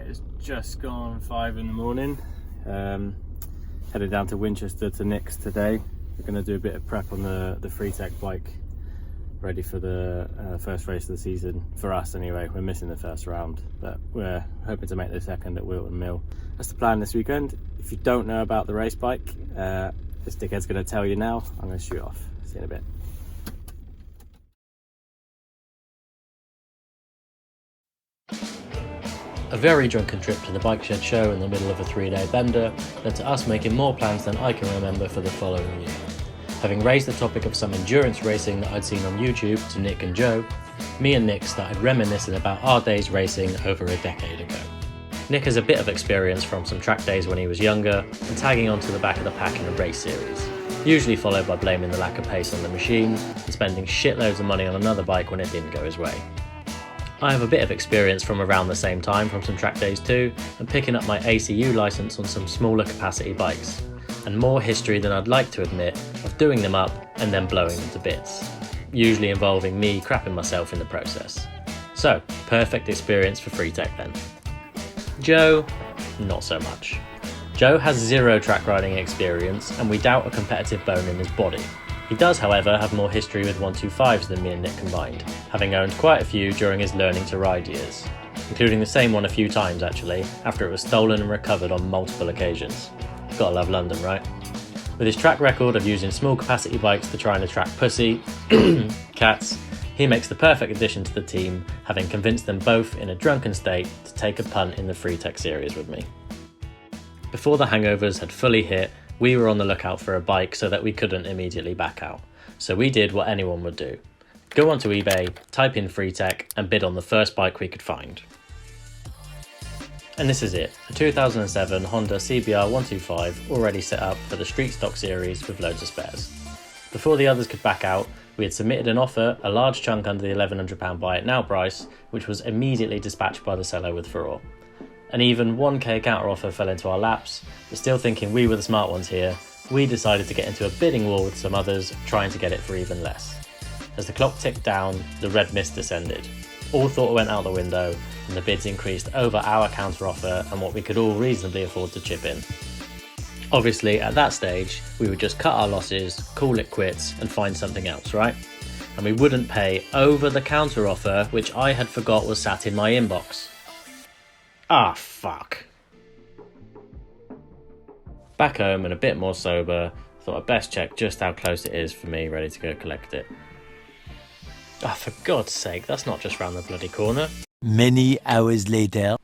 It's just gone 5 in the morning. Headed down to Winchester to Nick's today. We're going to do a bit of prep on the Freetech bike, ready for the first race of the season. For us anyway, we're missing the first round, but we're hoping to make the second at Wilton Mill. That's the plan this weekend. If you don't know about the race bike, this dickhead's going to tell you now. I'm going to shoot off. See you in a bit. A very drunken trip to the bike shed show in the middle of a 3-day bender led to us making more plans than I can remember for the following year. Having raised the topic of some endurance racing that I'd seen on YouTube to Nick and Joe, me and Nick started reminiscing about our days racing over a decade ago. Nick has a bit of experience from some track days when he was younger and tagging onto the back of the pack in a race series, usually followed by blaming the lack of pace on the machine and spending shitloads of money on another bike when it didn't go his way. I have a bit of experience from around the same time from some track days too, and picking up my ACU licence on some smaller capacity bikes, and more history than I'd like to admit of doing them up and then blowing them to bits, usually involving me crapping myself in the process. So, perfect experience for Freetech then. Joe, not so much. Joe has zero track riding experience, and we doubt a competitive bone in his body. He does, however, have more history with 125s than me and Nick combined, having owned quite a few during his learning to ride years, including the same one a few times actually, after it was stolen and recovered on multiple occasions. Gotta love London, right? With his track record of using small capacity bikes to try and attract pussy, cats, he makes the perfect addition to the team, having convinced them both in a drunken state to take a punt in the Freetech series with me. Before the hangovers had fully hit, we were on the lookout for a bike so that we couldn't immediately back out. So we did what anyone would do. Go onto eBay, type in Freetech, and bid on the first bike we could find. And this is it, a 2007 Honda CBR 125 already set up for the Street Stock series with loads of spares. Before the others could back out, we had submitted an offer, a large chunk under the £1,100 buy it now price, which was immediately dispatched by the seller with furore. An even 1k counter offer fell into our laps, but still thinking we were the smart ones here, we decided to get into a bidding war with some others, trying to get it for even less. As the clock ticked down, the red mist descended. All thought went out the window, and the bids increased over our counter offer and what we could all reasonably afford to chip in. Obviously, at that stage, we would just cut our losses, call it quits, and find something else, right? And we wouldn't pay over the counter offer, which I had forgot was sat in my inbox. Ah, fuck. Back home and a bit more sober, thought I'd best check just how close it is for me, ready to go collect it. Ah, for God's sake, that's not just round the bloody corner. Many hours later.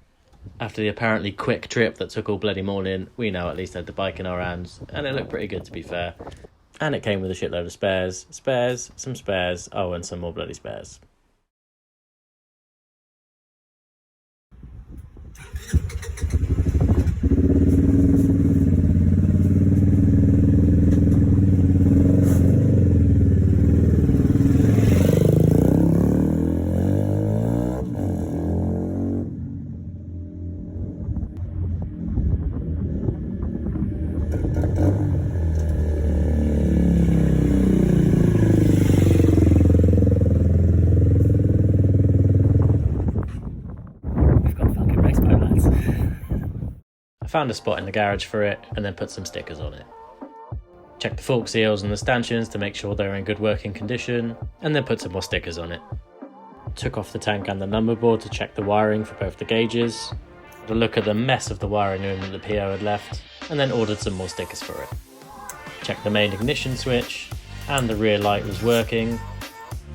After the apparently quick trip that took all bloody morning, we now at least had the bike in our hands, and it looked pretty good to be fair. And it came with a shitload of spares, some spares, oh, and some more bloody spares. Found a spot in the garage for it and then put some stickers on it. Checked the fork seals and the stanchions to make sure they were in good working condition, and then put some more stickers on it. Took off the tank and the number board to check the wiring for both the gauges, had a look at the mess of the wiring room that the PO had left, and then ordered some more stickers for it. Checked the main ignition switch, and the rear light was working.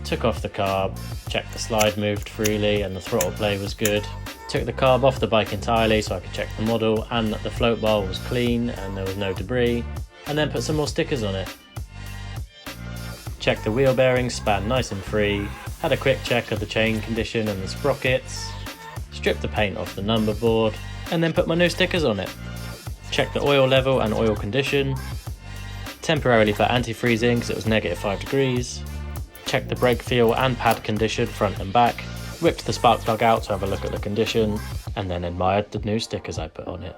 Took off the carb, checked the slide moved freely and the throttle play was good. Took the carb off the bike entirely so I could check the model and that the float bar was clean and there was no debris, and then put some more stickers on it. Checked the wheel bearings span nice and free, had a quick check of the chain condition and the sprockets, stripped the paint off the number board, and then put my new stickers on it. Checked the oil level and oil condition, temporarily for anti-freezing because it was -5 degrees, checked the brake feel and pad condition front and back, whipped the spark plug out to have a look at the condition, and then admired the new stickers I put on it.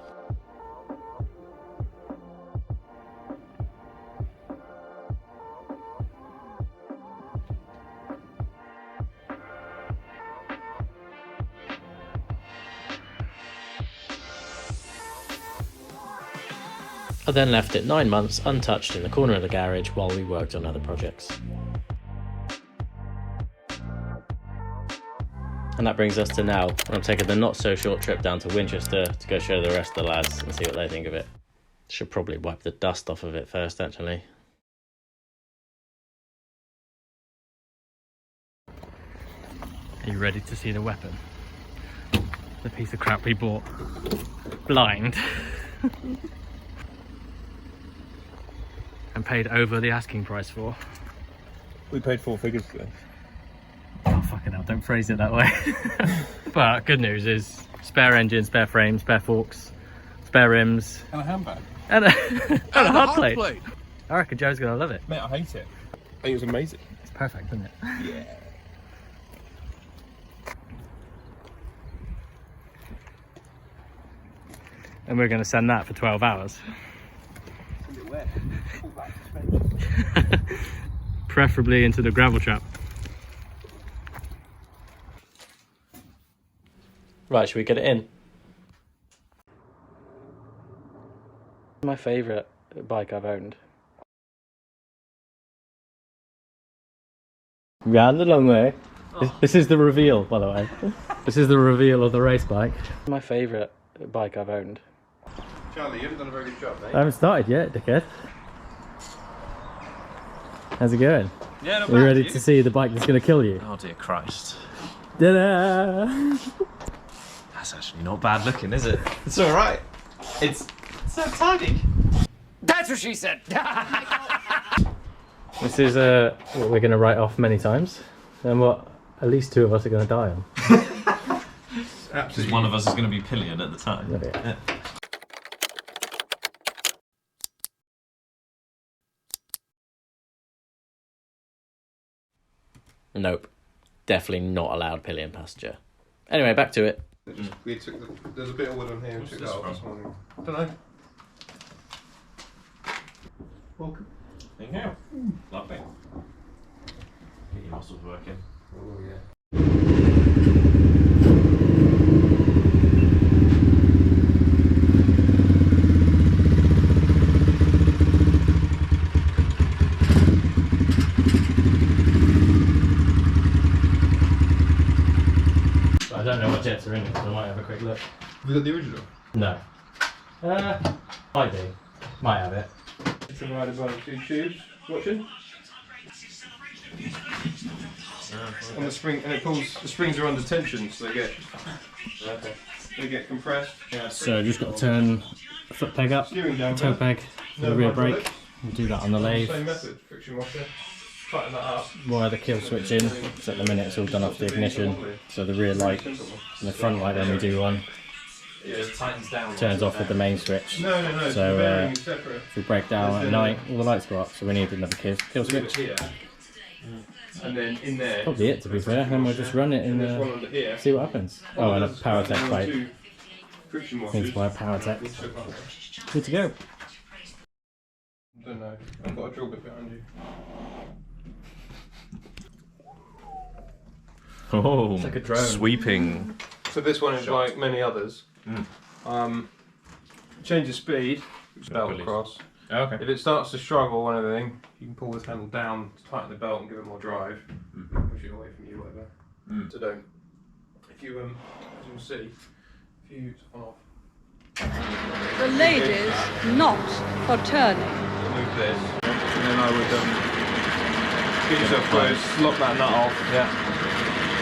I then left it 9 months untouched in the corner of the garage while we worked on other projects. And that brings us to now, when I'm taking the not so short trip down to Winchester to go show the rest of the lads and see what they think of it. Should probably wipe the dust off of it first, actually. Are you ready to see the weapon? The piece of crap we bought blind and paid over the asking price for. We paid 4 figures for this. Oh fucking hell, don't phrase it that way. But good news is spare engine, spare frame, spare forks, spare rims. And a handbag. And a hard plate. I reckon Joe's gonna love it. Mate, I hate it. I think it's amazing. It's perfect, isn't it? Yeah. And we're gonna send that for 12 hours. Preferably into the gravel trap. Right, should we get it in? My favourite bike I've owned. Round the long way. Oh. This is the reveal, by the way. This is the reveal of the race bike. My favourite bike I've owned. Charlie, you haven't done a very good job, mate. I haven't started yet, dickhead. How's it going? Yeah, not bad. Are you ready to see the bike that's going to kill you? Oh dear Christ. Ta-da! That's actually not bad looking, is it? It's alright. It's so tiny. That's what she said. This is what we're going to write off many times, and what at least 2 of us are going to die on. Because one of us is going to be pillioned at the time. Okay. Yeah. Nope. Definitely not allowed pillion passenger. Anyway, back to it. We took there's a bit of wood on here. We took that off this morning. I don't know. Welcome. There you go. Lovely. Get your muscles working. Oh yeah. I don't know what jets are in it, so I might have a quick look. Have we got the original? No. Might do. Might have it. It's provided by the 2 tubes. Watching? On the spring, and it pulls. The springs are under tension, so they get compressed. Yeah, So I've just got to turn the foot peg up, steering down. toe peg, the rear brake. We'll do that on the lathe. Same method. Friction washer. Tighten that up. Wire the kill switch in, so at the minute it's all done off the ignition. So the rear light and the front light when we do one It just tightens down. turns off with the main switch. No. So the bearing is separate. if we break down at night, all the lights go up, so we need another kill switch. Here. And then in there. Probably it, to be fair, then we'll just run it and There's one under here. see what happens. Oh, and a power tech pipe. 2 friction Needs washers. to buy a power tech. Which are- Good to go. I don't know. I've got a drill bit behind you. Oh, It's like a drone. Sweeping. So this one is like many others. Change the speed, belt Release. across. Okay. If it starts to struggle or anything, you can pull this handle down to tighten the belt and give it more drive. Push it away from you, whatever. So don't. If you as you'll see, if you on off. The ladies not for turning. Move this, and then I would get yourself close, lock that nut off. Yeah.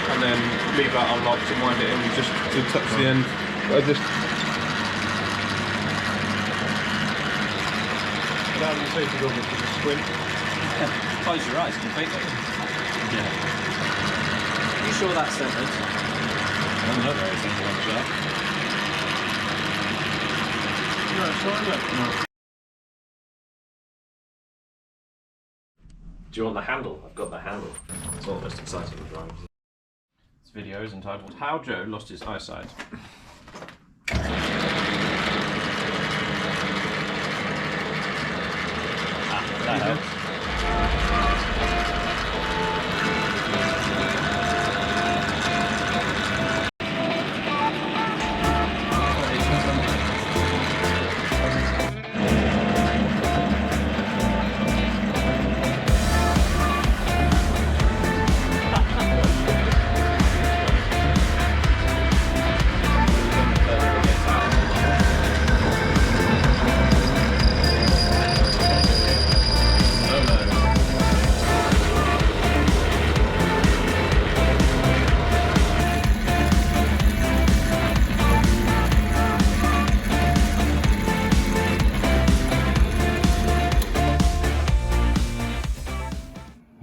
And then leave that unlocked and wind it in just to touch the end. I just down the face of the squint. Close your eyes completely. Yeah. You sure that's centered? I'm not very centered on the shot. No, it's fine, look. No. Do you want the handle? I've got the handle. It's all the most exciting drawing. This video is entitled How Joe Lost His Eyesight. That helps.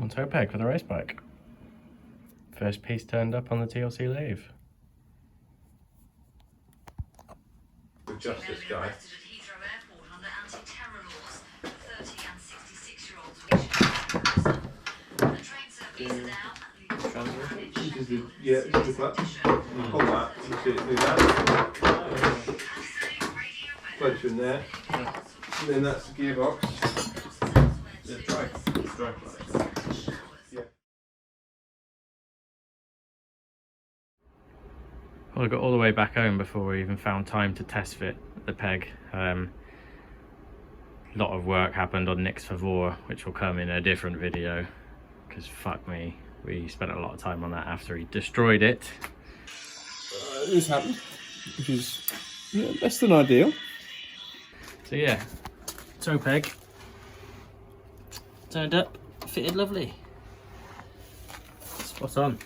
on tow peg for the race bike. First piece turned up on the TLC lathe. Adjust this guy. Yeah, this is the clutch. You pull that, you see it do that. Clutch in there. And then that's the gearbox. Yeah, drive clutch. Yeah. Well, I got all the way back home before we even found time to test fit the peg. A lot of work happened on Nick's Favor, which will come in a different video, because fuck me, we spent a lot of time on that after he destroyed it. This happened, which is less than ideal. So yeah, tow peg turned up, fitted lovely, spot on.